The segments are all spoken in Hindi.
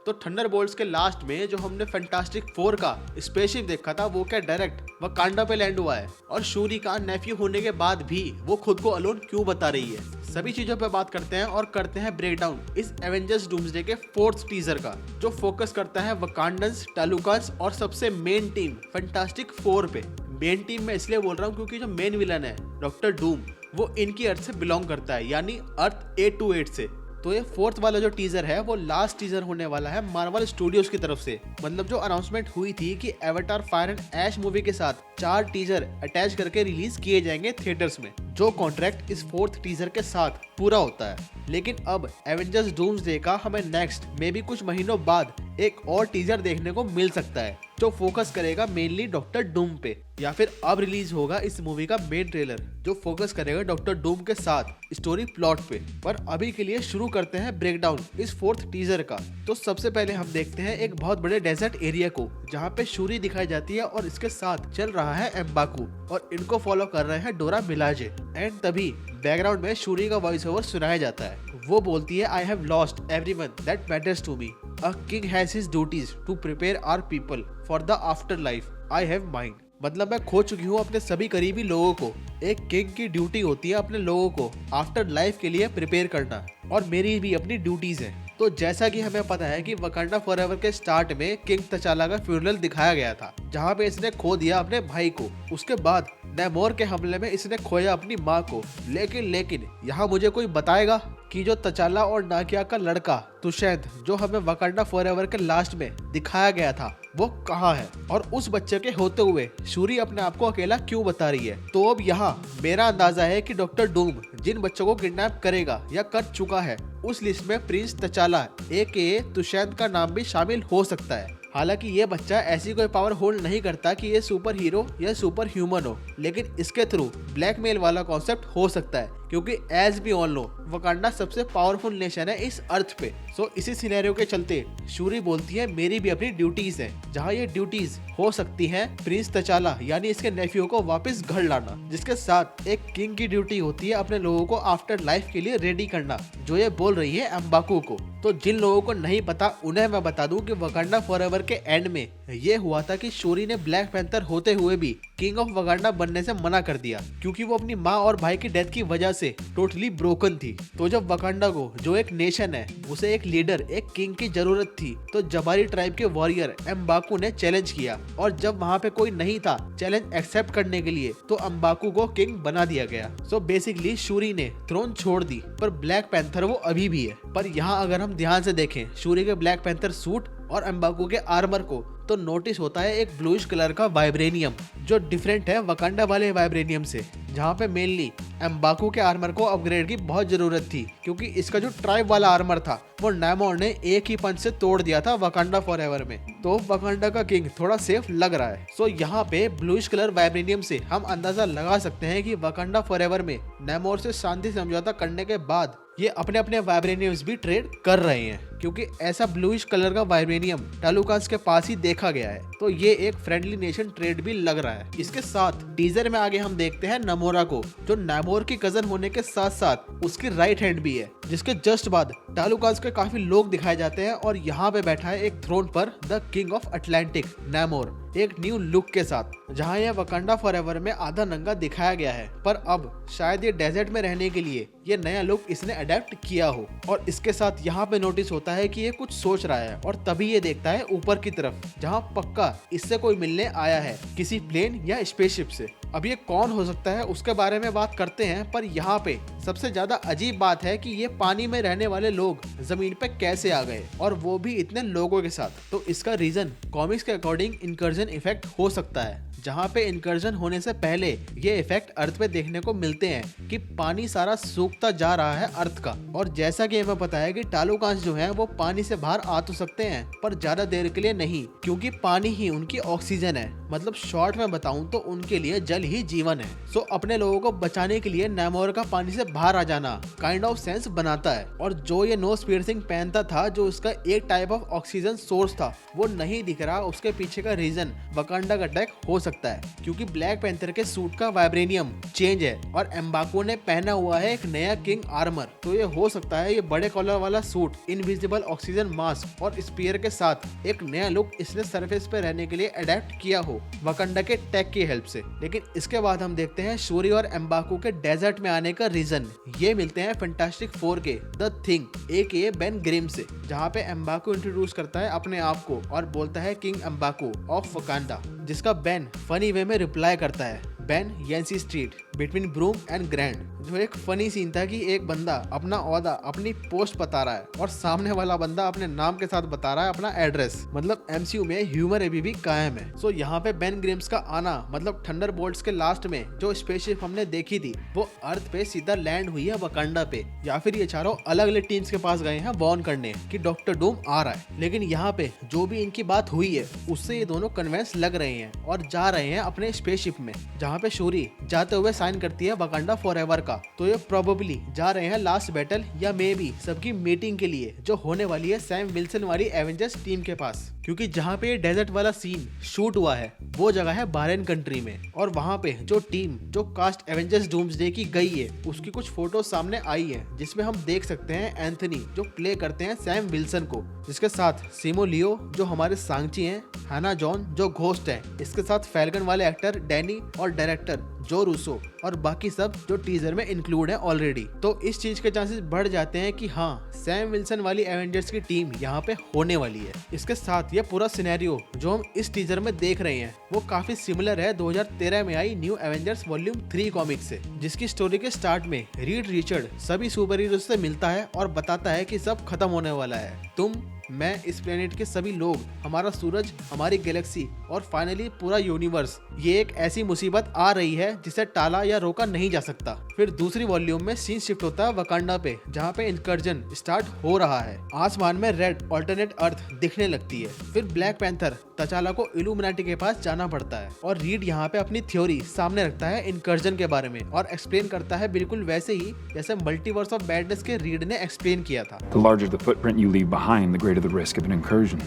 तो थंडरबोल्ट्स के लास्ट में जो हमने फैंटास्टिक फोर का स्पेसशिप देखा था वो क्या डायरेक्ट वकांडा पे लैंड हुआ है, और शूरी का नेफ्यू होने के बाद भी वो खुद को अलोन क्यों बता रही है। सभी चीजों पे बात करते हैं और करते हैं ब्रेकडाउन इस एवेंजर्स डूम्सडे के फोर्थ टीजर का, जो फोकस करता है वकांडन्स, टालुकास और सबसे मेन टीम फैंटास्टिक फोर पे। मेन टीम में इसलिए बोल रहा हूँ क्योंकि जो मेन विलन है डॉक्टर डूम वो इनकी अर्थ से बिलोंग करता है, यानी अर्थ 828 से। तो ये फोर्थ वाला जो टीजर है वो लास्ट टीजर होने वाला है मार्वल स्टूडियोज की तरफ से। मतलब जो अनाउंसमेंट हुई थी कि Avatar Fire and Ash movie के साथ 4 टीजर अटैच करके रिलीज किए जाएंगे थिएटर्स में, जो कॉन्ट्रैक्ट इस फोर्थ टीजर के साथ पूरा होता है। लेकिन अब एवेंजर्स डूम्सडे का हमें नेक्स्ट मे बी कुछ महीनों बाद एक और टीजर देखने को मिल सकता है, जो फोकस करेगा मेनली डॉक्टर डूम पे। या फिर अब रिलीज होगा इस मूवी का मेन ट्रेलर, जो फोकस करेगा डॉक्टर डूम के साथ स्टोरी प्लॉट पे। पर अभी के लिए शुरू करते हैं ब्रेकडाउन इस फोर्थ टीजर का। तो सबसे पहले हम देखते हैं एक बहुत बड़े डेजर्ट एरिया को, जहाँ पे शूरी दिखाई जाती है और इसके साथ चल रहा है एम्बाकू, और इनको फॉलो कर रहे हैं डोरा मिलाजे। एंड तभी बैकग्राउंड में शूरी का वॉइस ओवर सुनाया जाता है। वो बोलती है, I have lost everyone that matters to me. A king has his duties to prepare our people for the afterlife. I have mind. मतलब मैं खो चुकी हूँ अपने सभी करीबी लोगों को। एक किंग की ड्यूटी होती है अपने लोगों को आफ्टर लाइफ के लिए प्रिपेयर करना, और मेरी भी अपनी ड्यूटीज है। तो जैसा कि हमें पता है कि वकांडा फॉरएवर के स्टार्ट में किंग तचाला का फ्यूनरल दिखाया गया था, जहाँ पे इसने खो दिया अपने भाई को। उसके बाद नेमोर के हमले में इसने खोया अपनी माँ को। लेकिन यहाँ मुझे कोई बताएगा कि जो तचाला और नाकिया का लड़का तुशैंत, जो हमें वकांडा फॉरएवर के लास्ट में दिखाया गया था, वो कहाँ है? और उस बच्चे के होते हुए शूरी अपने आप को अकेला क्यों बता रही है? तो अब यहाँ मेरा अंदाजा है कि डॉक्टर डूम जिन बच्चों को किडनैप करेगा या कर चुका है, उस लिस्ट में प्रिंस तचाला AKA तुशैंत का नाम भी शामिल हो सकता है। हालांकि ये बच्चा ऐसी कोई पावर होल्ड नहीं करता कि ये सुपर हीरो या सुपर ह्यूमन हो, लेकिन इसके थ्रू ब्लैकमेल वाला कॉन्सेप्ट हो सकता है, क्योंकि as we all know Wakanda सबसे पावरफुल नेशन है इस अर्थ पे। सो इसी सिनेरियो के चलते शूरी बोलती है, मेरी भी अपनी ड्यूटीज है, जहाँ ये ड्यूटीज हो सकती हैं प्रिंस तचाला यानी इसके नेफ्यू को वापस घर लाना, जिसके साथ एक किंग की ड्यूटी होती है अपने लोगों को आफ्टर लाइफ के लिए रेडी करना, जो ये बोल रही है एम्बाकू को। तो जिन लोगों को नहीं पता उन्हें मैं बता दूं कि वकांडा फॉरएवर के एंड में ये हुआ था कि शूरी ने ब्लैक पैंथर होते हुए भी किंग ऑफ वकांडा बनने से मना कर दिया, क्योंकि वो अपनी माँ और भाई की डेथ की वजह से टोटली ब्रोकन थी। तो जब वकांडा को, जो एक नेशन है, उसे एक लीडर, एक किंग की जरूरत थी, तो जबारी ट्राइब के वॉरियर एम्बाकू ने चैलेंज किया, और जब वहाँ पे कोई नहीं था चैलेंज एक्सेप्ट करने के लिए, तो एम्बाकू को किंग बना दिया गया। सो बेसिकली शूरी ने थ्रोन छोड़ दी, पर ब्लैक पैंथर वो अभी भी है। पर यहाँ अगर हम ध्यान से देखें शूरी के ब्लैक पैंथर सूट और एम्बाकू के आर्मर को, तो नोटिस होता है एक ब्लूइश कलर का वाइब्रेनियम, जो डिफरेंट है वकांडा वाले वाइब्रेनियम से। जहाँ पे मेनली एम्बाकू के आर्मर को अपग्रेड की बहुत जरूरत थी, क्योंकि इसका जो ट्राइब वाला आर्मर था वो नेमोर ने एक ही पंच से तोड़ दिया था वकांडा फॉरएवर में। तो वकांडा का किंग थोड़ा सेफ लग रहा है। सो यहाँ पे ब्लूइश कलर वाइब्रेनियम से हम अंदाजा लगा सकते हैं कि वकांडा फॉरएवर में नेमोर से शांति समझौता करने के बाद ये अपने अपने वाइब्रेनियम्स भी ट्रेड कर रहे हैं, क्योंकि ऐसा ब्लूइश कलर का वाइब्रेनियम टालुकास के पास ही देखा गया है। तो ये एक फ्रेंडली नेशन ट्रेड भी लग रहा है। इसके साथ टीजर में आगे हम देखते हैं नमोरा को, जो नेमोर की कजन होने के साथ साथ उसकी राइट हैंड भी है, जिसके जस्ट बाद टालुकास के काफी लोग दिखाए जाते हैं, और यहाँ पे बैठा है एक थ्रोन पर द किंग ऑफ अटलांटिक नेमोर, एक न्यू लुक के साथ, जहाँ यह वकांडा फॉरएवर में आधा नंगा दिखाया गया है। पर अब शायद ये डेजर्ट में रहने के लिए ये नया लुक इसने अडेप्ट किया हो। और इसके साथ यहाँ पे नोटिस होता है कि ये कुछ सोच रहा है, और तभी ये देखता है ऊपर की तरफ, जहाँ पक्का इससे कोई मिलने आया है, किसी प्लेन या स्पेसशिप से। अब ये कौन हो सकता है उसके बारे में बात करते हैं, पर यहाँ पे सबसे ज्यादा अजीब बात है कि ये पानी में रहने वाले लोग जमीन पे कैसे आ गए, और वो भी इतने लोगों के साथ। तो इसका रीजन कॉमिक्स के अकॉर्डिंग इनकर्जन इफेक्ट हो सकता है, जहाँ पे इनकर्जन होने से पहले ये इफेक्ट अर्थ पे देखने को मिलते हैं कि पानी सारा सूखता जा रहा है अर्थ का। और जैसा कि हमें पता है कि टालुकास जो हैं वो पानी से बाहर आ तो सकते हैं, पर ज्यादा देर के लिए नहीं, क्योंकि पानी ही उनकी ऑक्सीजन है। मतलब शॉर्ट में बताऊं तो उनके लिए जल ही जीवन है। सो अपने लोगों को बचाने के लिए नेमोर का पानी से बाहर आ जाना काइंड ऑफ सेंस बनाता है। और जो ये नोज पियर्सिंग पहनता था, जो उसका एक टाइप ऑफ ऑक्सीजन सोर्स था, वो नहीं दिख रहा। उसके पीछे का रीजन वकांडा का अटैक हो सकता है, क्योंकि ब्लैक पैंथर के सूट का वाइब्रेनियम चेंज है और एम्बाको ने पहना हुआ है एक नया किंग आर्मर। तो ये हो सकता है ये बड़े कॉलर वाला सूट, इनविजिबल ऑक्सीजन मास्क और स्पीयर के साथ एक नया लुक इसने सरफेस पे रहने के लिए अडेप्ट किया हो वकांडा के टेक की हेल्प से। लेकिन इसके बाद हम देखते हैं शूरी और एम्बाको के डेजर्ट में आने का रीजन। ये मिलते हैं फैंटास्टिक फोर के the Thing aka Ben Grimm से, जहाँ पे एम्बाको इंट्रोड्यूस करता है अपने आप को और बोलता है किंग एम्बाको ऑफ वकांडा, जिसका बेन फनी वे में रिप्लाई करता है, Ben Yancy street between Broome and Grand. जो एक फनी सीन था कि एक बंदा अपना ओहदा अपनी पोस्ट बता रहा है और सामने वाला बंदा अपने नाम के साथ बता रहा है अपना एड्रेस। मतलब एमसीयू में ह्यूमर अभी भी कायम है। सो यहाँ पे बेन ग्रिम्स का आना मतलब थंडरबोल्ट्स के लास्ट में जो स्पेसशिप हमने देखी थी वो अर्थ पे सीधा लैंड हुई है वकांडा पे, या फिर ये चारों अलग अलग टीम्स के पास गए हैं वॉर्न करने कि डॉक्टर डूम आ रहा है। लेकिन यहाँ पे जो भी इनकी बात हुई है उससे ये दोनों कन्विंस लग रहे हैं और जा रहे हैं अपने स्पेसशिप में, जहाँ पे शूरी जाते हुए साइन करती है वकांडा फॉरएवर का। तो ये प्रोबेबली जा रहे हैं लास्ट बैटल या मे बी सबकी मीटिंग के लिए जो होने वाली है सैम विल्सन वाली एवेंजर्स टीम के पास, क्योंकि जहाँ पे डेजर्ट वाला सीन शूट हुआ है वो जगह है बाहरेन कंट्री में। और वहाँ पे जो टीम जो कास्ट एवेंजर्स डूम्सडे की गई है उसकी कुछ फोटो सामने आई है, जिसमें हम देख सकते हैं एंथनी जो प्ले करते हैं सैम विल्सन को, जिसके साथ सिमो लियो जो हमारे सांची हैं, हैना जॉन जो घोस्ट है, इसके साथ फैल्कन वाले एक्टर डैनी और डायरेक्टर जो रूसो और बाकी सब जो टीजर में इंक्लूड है ऑलरेडी। तो इस चीज के चांसेस बढ़ जाते हैं कि हाँ सैम विल्सन वाली एवेंजर्स की टीम यहाँ पे होने वाली है। इसके साथ ये पूरा सिनेरियो जो हम इस टीजर में देख रहे हैं वो काफी सिमिलर है 2013 में I knew Avengers volume 3 comic से, जिसकी स्टोरी के स्टार्ट में रीड रिचर्ड सभी सुपर हीरो से मिलता है और बताता है कि सब खत्म होने वाला है, तुम, मैं, इस प्लेनेट के सभी लोग, हमारा सूरज, हमारी गैलेक्सी और फाइनली पूरा यूनिवर्स, ये एक ऐसी मुसीबत आ रही है जिसे टाला या रोका नहीं जा सकता। फिर दूसरी वॉल्यूम में सीन शिफ्ट होता है वकांडा पे, जहाँ पे इंकर्जन स्टार्ट हो रहा है। आसमान में रेड ऑल्टरनेट अर्थ दिखने लगती है। फिर ब्लैक पैंथर तचाला को इल्यूमिनाटी के पास जाना पड़ता है और रीड यहाँ पे अपनी थ्योरी सामने रखता है इंकर्जन के बारे में और एक्सप्लेन करता है बिल्कुल वैसे ही जैसे मल्टीवर्स ऑफ बैडनेस के रीड ने एक्सप्लेन किया था। The larger the footprint you leave behind, the greater the risk of an incursion.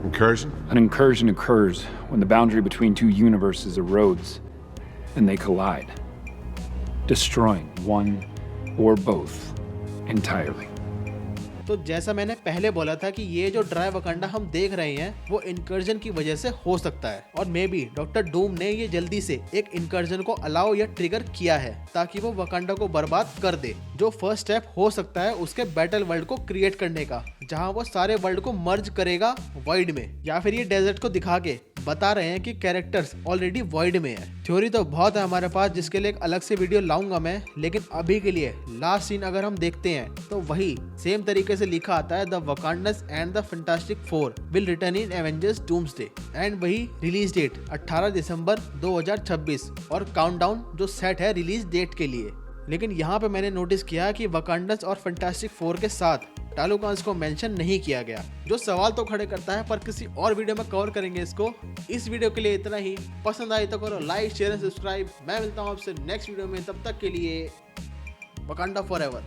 Incursion? An incursion occurs when the boundary between two universes erodes and they collide, destroying one or both entirely. तो जैसा मैंने पहले बोला था कि ये जो ड्राई वकांडा हम देख रहे हैं वो इंकर्जन की वजह से हो सकता है और मे बी डॉक्टर डूम ने ये जल्दी से एक इंकर्जन को अलाउ या ट्रिगर किया है ताकि वो वकांडा को बर्बाद कर दे, जो फर्स्ट स्टेप हो सकता है उसके बैटल वर्ल्ड को क्रिएट करने का, जहां वो सारे वर्ल्ड को मर्ज करेगा वॉइड में। या फिर ये डेजर्ट को दिखा के बता रहे हैं कि कैरेक्टर्स ऑलरेडी वॉइड में है। थ्योरी तो बहुत है हमारे पास जिसके लिए एक अलग से वीडियो लाऊंगा मैं, लेकिन अभी के लिए लास्ट सीन अगर हम देखते हैं तो वही सेम तरीके से लिखा आता है, the Wakandas and the Fantastic Four will return in Avengers Doomsday, and वही रिलीज डेट 18 दिसंबर 2026 और काउंटडाउन जो सेट है रिलीज डेट के लिए। लेकिन यहाँ पे मैंने नोटिस किया कि वकांडस और फैंटास्टिक फोर के साथ टालुकांस को मेंशन नहीं किया गया, जो सवाल तो खड़े करता है, पर किसी और वीडियो में कवर करेंगे इसको। इस वीडियो के लिए इतना ही। पसंद आई तो करो लाइक, शेयर, सब्सक्राइब। मैं मिलता हूँ आपसे नेक्स्ट वीडियो में, तब तक के लिए वकांडा फॉरएवर।